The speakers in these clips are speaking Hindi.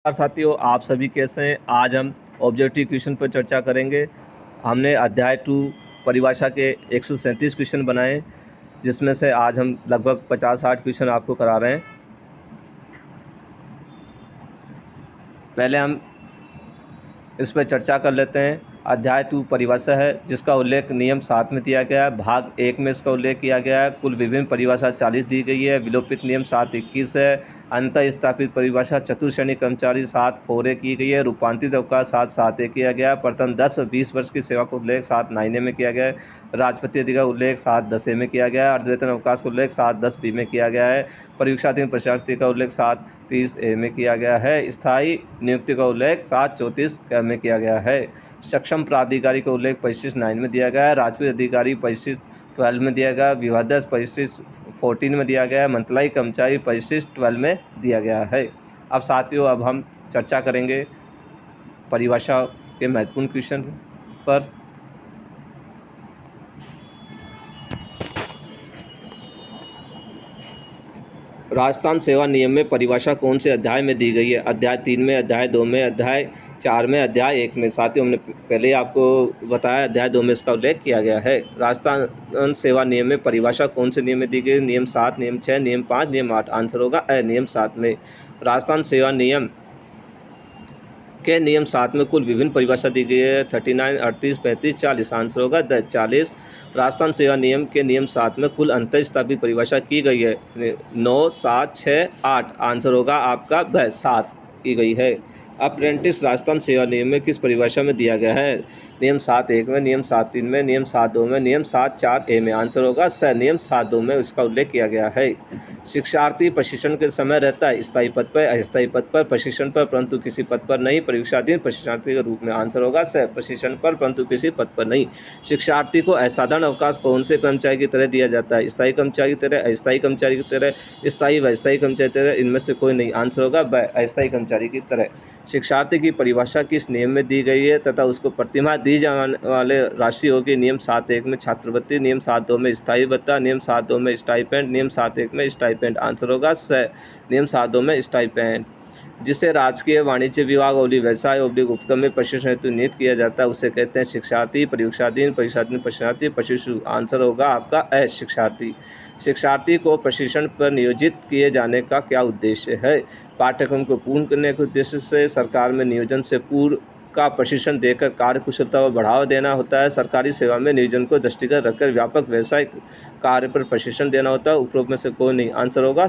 नमस्कार साथियों, आप सभी कैसे हैं। आज हम ऑब्जेक्टिव क्वेश्चन पर चर्चा करेंगे। हमने अध्याय 2 परिभाषा के 137 क्वेश्चन बनाए, जिसमें से आज हम लगभग 50-60 क्वेश्चन आपको करा रहे हैं। पहले हम इस पर चर्चा कर लेते हैं। अध्याय 2 परिभाषा है, जिसका उल्लेख नियम 7 में दिया गया है। भाग 1 में इसका उल्लेख किया गया है। कुल विभिन्न परिभाषा 40 दी गई है। विलोपित नियम 7:21 है। अंतः स्थापित परिभाषा चतुर्श्रेणी कर्मचारी 7(4)A की गई है। रूपांतरित अवकाश 7(7)A किया गया है। प्रथम 10 और 20 वर्ष की सेवा का उल्लेख 7(9)A में किया गया है। राजपत्रित अधिकार उल्लेख 7(10)A में किया गया है। अर्धवेतन अवकाश का उल्लेख 7(10)B में किया गया है। परीक्षाधीन प्रशासनिक का उल्लेख 7(30)A में किया गया है। स्थायी नियुक्ति का उल्लेख 7(34) में किया गया है। सक्षम प्राधिकारी का उल्लेख परिशिष्ट 9 में दिया गया है। राजपत्रित अधिकारी परिशिष्ट 12 में दिया गया है। विवादास्पद परिशिष्ट 14 में दिया गया है। मंत्रालयी कर्मचारी परिशिष्ट 12 में दिया गया है। अब साथियों, अब हम चर्चा करेंगे परिभाषा के महत्वपूर्ण क्वेश्चन पर। राजस्थान सेवा नियम में परिभाषा कौन से अध्याय में दी गई है? अध्याय 3 में, अध्याय 2 में, अध्याय 4 में, अध्याय 1 में। साथियों, हमने पहले ही आपको बताया अध्याय 2 में इसका उल्लेख किया गया है। राजस्थान सेवा नियम में परिभाषा कौन से नियम में दी गई? नियम 7, नियम 6, नियम 5, नियम 8। आंसर होगा ए, नियम 7 में। राजस्थान सेवा नियम के नियम 7 में कुल विभिन्न परिभाषा दी गई है 39, 38, 35, 40। आंसर होगा 40। राजस्थान सेवा नियम के नियम 7 में कुल अंतर स्थापित परिभाषा की गई है 9, 7, 6, 8। आंसर होगा आपका 7 की गई है। अप्रेंटिस राजस्थान सेवा नियम में किस परिभाषा में दिया गया है? नियम 7(1) में, नियम 7(3) में, नियम 7(2) में, नियम 7(4)A में। आंसर होगा नियम 7(2) में इसका उल्लेख किया गया है। शिक्षार्थी प्रशिक्षण के समय रहता है स्थायी पद पर, अस्थायी पद पर, प्रशिक्षण पर परंतु किसी पद पर नहीं, परीक्षाधीन प्रशिक्षणार्थी के रूप में। आंसर होगा प्रशिक्षण पर परंतु किसी पद पर नहीं। शिक्षार्थी को असाधारण अवकाश कौन से कर्मचारी की तरह दिया जाता है? स्थायी कर्मचारी की तरह, अस्थायी कर्मचारी की तरह, स्थायी व अस्थायी कर्मचारी की तरह, इनमें से कोई नहीं। आंसर होगा अस्थायी कर्मचारी की तरह। शिक्षार्थी की परिभाषा किस नियम में दी गई है तथा उसको प्रतिमाह दी जाने वाले राशि होगी? नियम 7(1) में छात्रवृत्ति, नियम 7(2) में स्थायी भत्ता, नियम 7(2) में स्टाइपेंड, नियम 7(1) में स्टाइपेंड। आंसर होगा नियम 7(2) में स्टाइपेंड। जिसे राजकीय वाणिज्य विभाग व्यवसाय उपक्रम में प्रशिक्षण हेतु नियुक्त किया जाता है उसे कहते हैं शिक्षार्थी, परीक्षाधीन, परीक्षाधीन प्रशिक्षणार्थी, प्रशिक्षु। आंसर होगा आपका शिक्षार्थी। शिक्षार्थी को प्रशिक्षण पर नियोजित किए जाने का क्या उद्देश्य है? पाठ्यक्रम को पूर्ण करने के उद्देश्य से, सरकार में नियोजन से पूर्व का प्रशिक्षण देकर कार्य कुशलता को बढ़ावा देना होता है, सरकारी सेवा में नियोजन को दृष्टिगत रखकर व्यापक व्यवसायिक कार्य पर प्रशिक्षण देना होता है। उपरोक्त में से कोई नहीं। आंसर होगा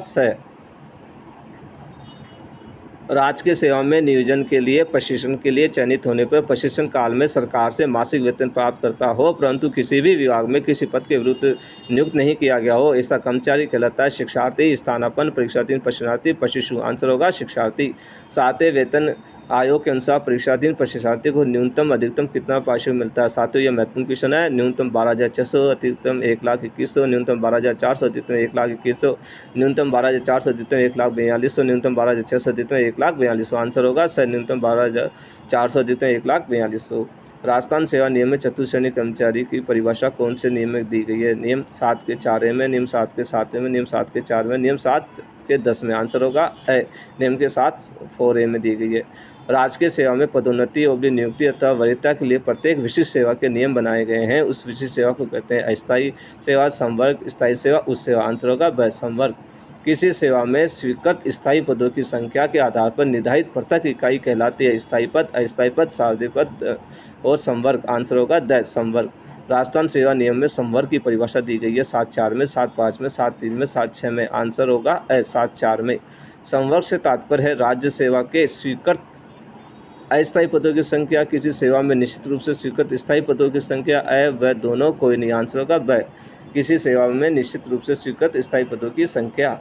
राजकीय सेवा में नियोजन के लिए प्रशिक्षण के लिए चयनित होने पर प्रशिक्षण काल में सरकार से मासिक वेतन प्राप्त करता हो परंतु किसी भी विभाग में किसी पद के विरुद्ध नियुक्त नहीं किया गया हो, ऐसा कर्मचारी कहलाता है शिक्षार्थी, स्थानापन्न, परीक्षाधीन प्रशिक्षणार्थी, प्रशिक्षु। आंसर होगा शिक्षार्थी। 7वें वेतन आयोग के अनुसार परीक्षाधीन प्रशिक्षणार्थी को न्यूनतम अधिकतम कितना पारिश्रमिक मिलता है? साथियों, यह महत्वपूर्ण क्वेश्चन है। न्यूनतम 12,600, अधिकतम 1,21,000, न्यूनतम 12,400, अधिकतम 1,21,000, न्यूनतम 12,400, अधिकतम 1,42,000, न्यूनतम 12,600, अधिकतम 1,42,000। आंसर होगा न्यूनतम 12,400, अधिकतम 1,42,000। राजस्थान सेवा नियम में चतुर्श्रेणी कर्मचारी की परिभाषा कौन से नियम में दी गई है? नियम 7 के 4A में, नियम 7 के 7A में, नियम 7 के 4 में, नियम 7 के 10 में। आंसर होगा नियम के 7(4)A में दी गई है। राजकीय सेवा में पदोन्नति और नियुक्ति अथवा वरीयता के लिए प्रत्येक विशिष्ट सेवा के नियम बनाए गए हैं। उस विशिष्ट सेवा को कहते हैं अस्थायी सेवा, संवर्ग, स्थायी सेवा, उच्च सेवा। आंसर होगा संवर्ग। किसी सेवा में स्वीकृत स्थायी पदों की संख्या के आधार पर निर्धारित पृथक इकाई कहलाती है स्थायी पद, अस्थायी पद, सावधि पद और संवर्ग। आंसर होगा संवर्ग। राजस्थान सेवा नियम में संवर्ग की परिभाषा दी गई है 7(4) में, 7(5) में, 7(3) में, 7(6) में। आंसर होगा 7(4) में। संवर्ग से तात्पर्य है राज्य सेवा के स्वीकृत अस्थायी पदों की संख्या, किसी सेवा में निश्चित रूप से स्वीकृत स्थायी पदों की संख्या, व दोनों कोई नहीं। आंसर होगा किसी सेवा में निश्चित रूप से स्वीकृत स्थायी पदों की संख्या।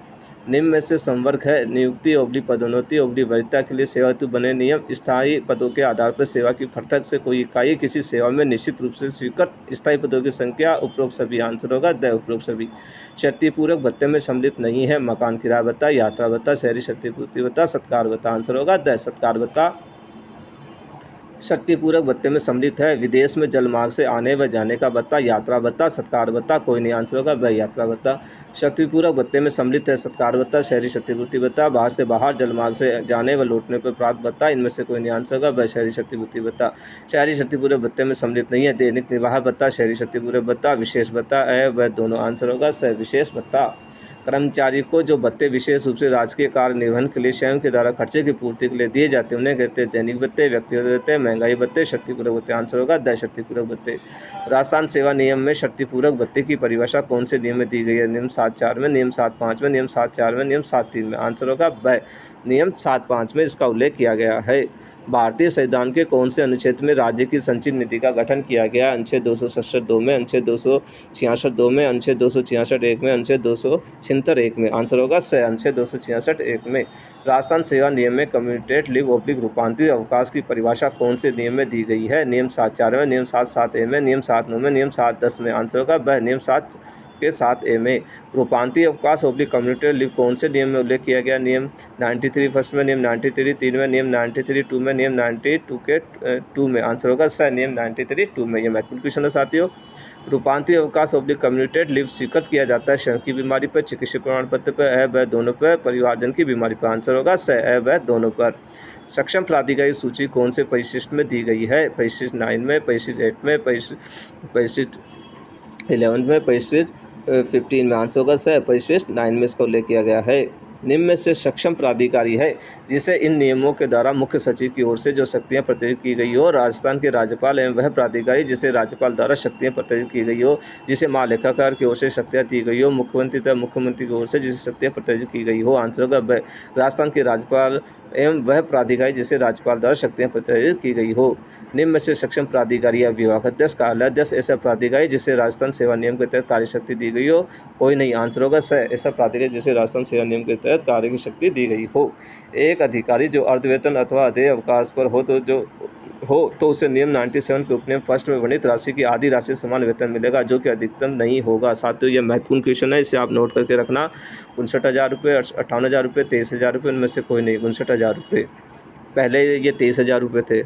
निम्न में से संवर्ग है नियुक्ति पदोन्नति वरीयता के लिए सेवा हेतु बने नियम, स्थायी पदों के आधार पर सेवा की पृथक से कोई इकाई, किसी सेवा में निश्चित रूप से स्वीकृत स्थायी पदों की संख्या, उपरोक्त सभी। आंसर होगा उपरोक्त सभी। क्षतिपूरक भत्ते में सम्मिलित नहीं है मकान किराया भत्ता, यात्रा भत्ता, शहरी क्षतिपूर्ति भत्ता, सत्कार भत्ता। आंसर होगा सत्कार भत्ता। शक्तिपूर्वक भत्ते में सम्मिलित है। विदेश में जलमार्ग से आने व जाने का भत्ता, यात्रा भत्ता, सत्कार भत्ता, कोई नहीं आंसर होगा व यात्रा भत्ता। शक्तिपूर्वक भत्ते में सम्मिलित है सत्कार भत्ता, शहरी क्षतिपूर्ति भत्ता, बाहर से बाहर जलमार्ग से जाने व लौटने पर प्राप्त भत्ता, इनमें से कोई नहीं आंसर होगा व शहरी क्षतिपूर्ति भत्ता। शहरी क्षतिपूर्वक भत्ते में सम्मिलित नहीं है दैनिक निर्वाह भत्ता, शहरी क्षतिपूर्वक भत्ता, विशेष भत्ता है वह दोनों आंसर होगा स विशेष भत्ता। कर्मचारी को जो भत्ते विशेष रूप से राजकीय कार्य निर्वहन के लिए स्वयं के द्वारा खर्चे की पूर्ति के लिए दिए जाते हैं उन्हें कहते हैं दैनिक भत्ते, व्यक्तिगत भत्ते, महंगाई भत्ते, शक्तिपूर्वक भत्ते। आंसर होगा द शक्तिपूर्वक भत्ते। राजस्थान सेवा नियम में शक्तिपूर्वक भत्ते की परिभाषा कौन से नियम में दी गई है? नियम 7.4 में, नियम 7.5 में, नियम 7.4 में, नियम 7.3 में। आंसर होगा ब नियम 7.5 में इसका उल्लेख किया गया है। भारतीय संविधान के कौन से अनुच्छेद में राज्य की संचित निधि का गठन किया गया? अनुच्छेद 267(2) में, अनुच्छेद 266(2) में, अनुच्छेद 266(1) में, अनुच्छेद 276(1) में। आंसर होगा स अनुच्छेद 266(1) में। राजस्थान सेवा नियम में कम्यूटेड लीव ऑब्लिक रूपांतरित अवकाश की परिभाषा कौन से नियम में दी गई है? नियम 7.4 में, नियम 7.7 में, नियम 7.9 में, नियम 7.10 में। आंसर होगा ब नियम 7 के 7A में। रूपांतरित अवकाश ऑब्लिक कम्यूटेड लीव कौन से नियम में उल्लेख किया गया? नियम 93 फर्स्ट में, नियम 93 3 में, नियम 93 2 में, नियम 92 के 2 में। आंसर होगा स नियम 93 2 में। ये महत्वपूर्ण क्वेश्चन है साथियों। रूपांतरित अवकाश ऑब्लिक कम्यूटेड लीव स्वीकृत किया जाता है स्वयं की बीमारी पर, चिकित्सा प्रमाण पत्र पर, अ व दोनों पर, परिवारजन की बीमारी पर। आंसर होगा स अ व दोनों पर। सक्षम प्राधिकारी सूची कौन से परिशिष्ट में दी गई है? परिशिष्ट 9 में, परिशिष्ट 8 में, परिशिष्ट 11 में, परिशिष्ट 15 में। आंसर होगा स परिशिष्ट 9 में इसका उल्लेख किया गया है। निम्न में से सक्षम प्राधिकारी है जिसे इन नियमों के द्वारा मुख्य सचिव की ओर से जो शक्तियां प्रत्यारित की गई हो। राजस्थान के राज्यपाल एवं वह प्राधिकारी जिसे राज्यपाल द्वारा शक्तियां प्रत्यारित की गई हो, जिसे महालेखाकार की ओर से शक्तियां दी गई हो। मुख्यमंत्री तथा मुख्यमंत्री की ओर से जिसे शक्तियां प्रत्यारित की गई हो। आंसर होगा ब राजस्थान के राज्यपाल एवं वह प्राधिकारी जिसे राज्यपाल द्वारा शक्तियां प्रत्यारित की गई हो। निम्न में से सक्षम प्राधिकारी या विभागाध्यक्ष, कार्यालयाध्यक्ष ऐसा प्राधिकारी जिसे राजस्थान सेवा नियम के तहत कार्यशक्ति दी गई हो। कोई नहीं। आंसर होगा स ऐसा प्राधिकारी जिसे राजस्थान सेवा नियम के तहत कार्य की शक्ति दी गई हो। एक अधिकारी जो अर्धवेतन अथवा अधेय अवकाश पर हो तो उसे नियम 97 के उपनियम फर्स्ट में वर्णित राशि की आधी राशि समान वेतन मिलेगा जो कि अधिकतम नहीं होगा। साथियों ये महत्वपूर्ण क्वेश्चन है, इसे आप नोट करके रखना। 59,000 रुपये, 58,000 रुपये, 23,000 रुपये, उनमें से कोई नहीं। 59,000 रुपये, पहले ये 23,000 रुपये थे।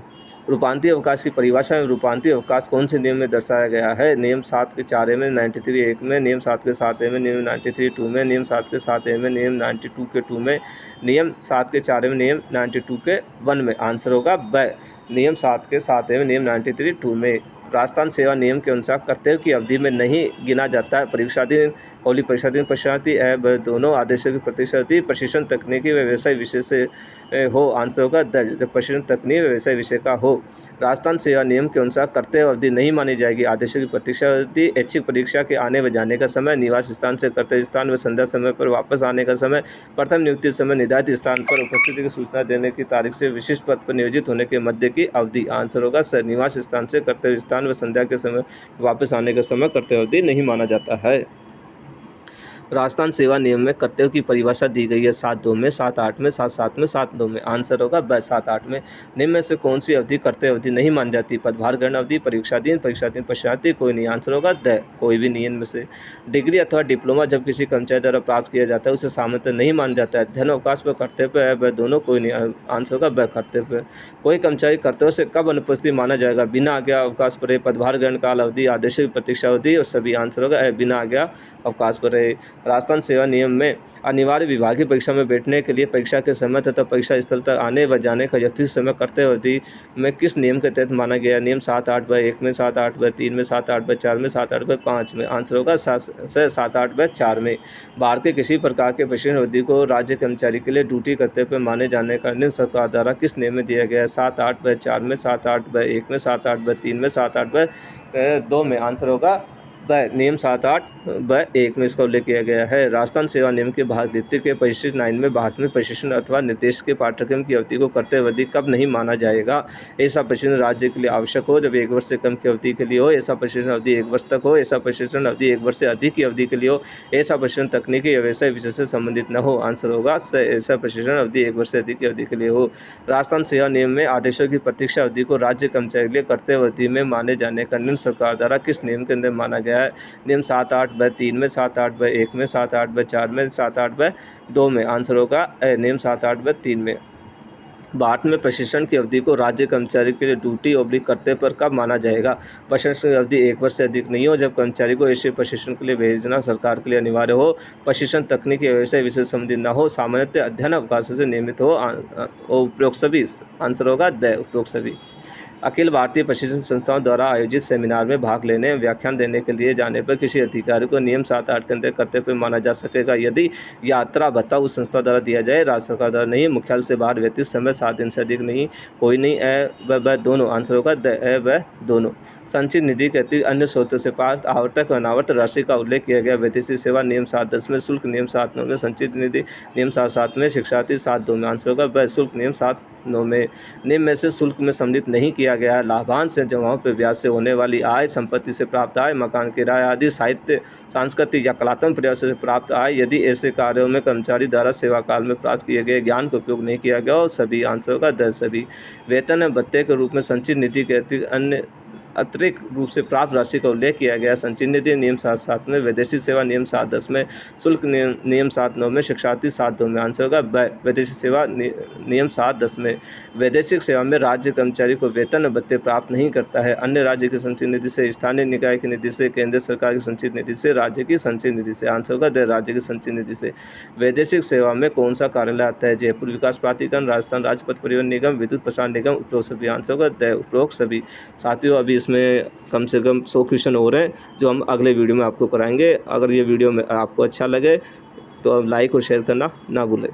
रूपांतरित अवकाश की परिभाषा में रूपांतरित अवकाश कौन से नियम में दर्शाया गया है? नियम 7 के 4A में, 93 1 में, नियम 7 के 7A में, नियम 93 2 में, नियम 7 के 7A में, नियम 92 के 2 में, नियम 7 के 4A में, नियम 92 के 1 में। आंसर होगा ब नियम 7 के 7A में, नियम 93 2 में। राजस्थान सेवा नियम के अनुसार कर्तव्य की अवधि में नहीं गिना जाता है परीक्षाधीन, पौली परीक्षाधीन प्रशिक्षणार्थी दोनों आदेशों की प्रतीक्षार्थी प्रशिक्षण तकनीकी व व्यवसाय विषय से हो। आंसर होगा द प्रशिक्षण तकनीकी व व्यवसाय विषय का हो। राजस्थान सेवा नियम के अनुसार कर्तव्य अवधि नहीं मानी जाएगी आदेशों की प्रतीक्षार्थी ऐच्छिक परीक्षा के आने व जाने का समय, निवास स्थान से कर्तव्य स्थान व संध्या समय पर वापस आने का समय, प्रथम नियुक्ति समय, निर्धारित स्थान पर उपस्थिति की सूचना देने की तारीख से विशिष्ट पद पर नियोजित होने के मध्य की अवधि। आंसर होगा स निवास स्थान से कर्तव्य स्थान व संध्या के समय वापस आने का समय कर्तव्य अवधि नहीं माना जाता है। राजस्थान सेवा नियम में कर्तव्य की परिभाषा दी गई है 7.2 में, 7.8 में, 7.7 में, 7.2 में। आंसर होगा ब 7.8 में। निम्न में से कौन सी अवधि कर्तव्य अवधि नहीं मानी जाती? पदभार ग्रहण अवधि, परीक्षाधीन प्रशिक्षणार्थी, कोई नहीं। आंसर होगा द कोई भी नहीं इनमें से। डिग्री अथवा डिप्लोमा जब किसी कर्मचारी द्वारा प्राप्त किया जाता है उसे सामान्यतः नहीं माना जाता है। अध्ययन अवकाश पर कर्तव्य है व दोनों, कोई नहीं। आंसर होगा ब कर्तव्य। कोई कर्मचारी कर्तव्य से कब अनुपस्थित माना जाएगा? बिना आज्ञा अवकाश पर, पदभार ग्रहण काल अवधि, आदेशों की प्रतीक्षा अवधि और सभी। आंसर होगा बिना आज्ञा अवकाश पर। राजस्थान सेवा नियम में अनिवार्य विभागीय परीक्षा में बैठने के लिए परीक्षा के समय तथा परीक्षा स्थल तक आने व जाने का यथोचित समय कर्तव्य अवधि में किस नियम के तहत माना गया? नियम 7.8/1 में, 7.8/3 में, 7.8/4 में, 7.8/5 में। आंसर होगा 7.8/4 में। भारत के किसी प्रकार के प्रशिक्षण अवधि को राज्य कर्मचारी के लिए ड्यूटी कर्तव्य पर माने जाने का निर्णय सरकार द्वारा किस नियम में दिया गया है? 7.8/4 में, 7.8/1 में, 7.8/3 में, 7.8/2 में। आंसर होगा नियम 7.8/1 में इसका उल्लेख किया गया है। राजस्थान सेवा नियम के भाग द्वितीय के परिशिष्ट 9 में भारत में प्रशिक्षण अथवा निर्देश के पाठ्यक्रम की अवधि को कर्तव्य अवधि कब नहीं माना जाएगा? ऐसा प्रशिक्षण राज्य के लिए आवश्यक हो जब 1 वर्ष से कम की अवधि के लिए हो, ऐसा प्रशिक्षण अवधि 1 वर्ष तक हो, ऐसा प्रशिक्षण अवधि 1 वर्ष से अधिक की अवधि के लिए हो, ऐसा प्रशिक्षण तकनीकी या व्यवसाय विषय से संबंधित न हो। आंसर होगा ऐसा प्रशिक्षण अवधि 1 वर्ष से अधिक की अवधि के लिए हो। राजस्थान सेवा नियम में आदेशों की प्रतीक्षा अवधि को राज्य कर्मचारी के लिए कर्तव्य अवधि में माने जाने का निर्णय सरकार द्वारा किस नियम के अंदर माना गया है? नियम 7.8/3 में, 7.8/1 में, 7.8/4 में, 7.8/2 में। आंसर होगा नियम 7.8/3 में। भारत में प्रशिक्षण की अवधि को राज्य कर्मचारी के लिए ड्यूटी ऑब्लिक करते पर कब माना जाएगा? प्रशिक्षण की अवधि 1 वर्ष से अधिक नहीं हो जब कर्मचारी को ऐसे प्रशिक्षण के लिए भेजना सरकार के लिए अनिवार्य हो, प्रशिक्षण तकनीकी व्यवसाय विषय संबंधित न हो, सामान्यतः अध्ययन अवकाशों से नियमित हो। उपरोक्त सभी आंसर होगा द उपरोक्त सभी। अखिल भारतीय प्रशिक्षण संस्थाओं द्वारा आयोजित सेमिनार में भाग लेने, व्याख्यान देने के लिए जाने पर किसी अधिकारी को नियम 7-8 के अंदर कर्तव्य माना जा सकेगा यदि यात्रा भत्ता उस संस्था द्वारा दिया जाए, राज्य सरकार द्वारा नहीं, मुख्यालय से बाहर व्यतीत समय 7 दिन से अधिक नहीं, कोई नहीं, व दोनों। आंसर होगा द व दोनों। संचित निधि के अतिरिक्त अन्य स्रोतों से प्राप्त आवर्तक व अनावर्त राशि का उल्लेख किया गया। वैदेशिक सेवा नियम 7(10) में, शुल्क नियम 7(9) में, संचित निधि नियम 7(7) में, शिक्षार्थी 7(2) में। आंसर होगा व शुल्क नियम 7(9) में। निम्न में से शुल्क में सम्मिलित नहीं किया गया है लाभांश से जमाओं पर ब्याज से होने वाली आय, संपत्ति से प्राप्त आय, मकान किराया आदि, साहित्य, सांस्कृतिक या कलात्मक प्रयास से प्राप्त आय यदि ऐसे कार्यों में कर्मचारी द्वारा सेवा काल में प्राप्त किए गए ज्ञान का उपयोग नहीं किया गया और सभी। आंसर होगा द सभी। वेतन एवं भत्ते के रूप में संचित निधि के अतिरिक्त रूप से प्राप्त राशि का उल्लेख किया गया। संचित निधि नियम 7(7) में, वैदेशिक सेवा नियम 7(10) में, शुल्क नियम 7(9) में, शिक्षार्थी 7(2) में। आंसर होगा वैदेशिक सेवा नियम 7(10) में। वैदेशिक सेवा में राज्य कर्मचारी को वेतन भत्ते प्राप्त नहीं करता है। अन्य राज्य की संचित निधि से, स्थानीय निकाय की निधि से, केंद्र सरकार की संचित निधि से, राज्य की संचित निधि से। आंसर होगा द राज्य की संचित निधि से। वैदेशिक सेवा में कौन सा कार्यालय आता है? जयपुर विकास प्राधिकरण, राजस्थान राज्य पथ परिवहन निगम, विद्युत प्रसारण निगम। उपरोक्त सभी। आंसर होगा द उपरोक्त सभी। साथियों, अभी इसमें कम से कम 100 क्वेश्चन हो रहे हैं जो हम अगले वीडियो में आपको कराएंगे। अगर ये वीडियो में आपको अच्छा लगे तो आप लाइक और शेयर करना ना भूलें।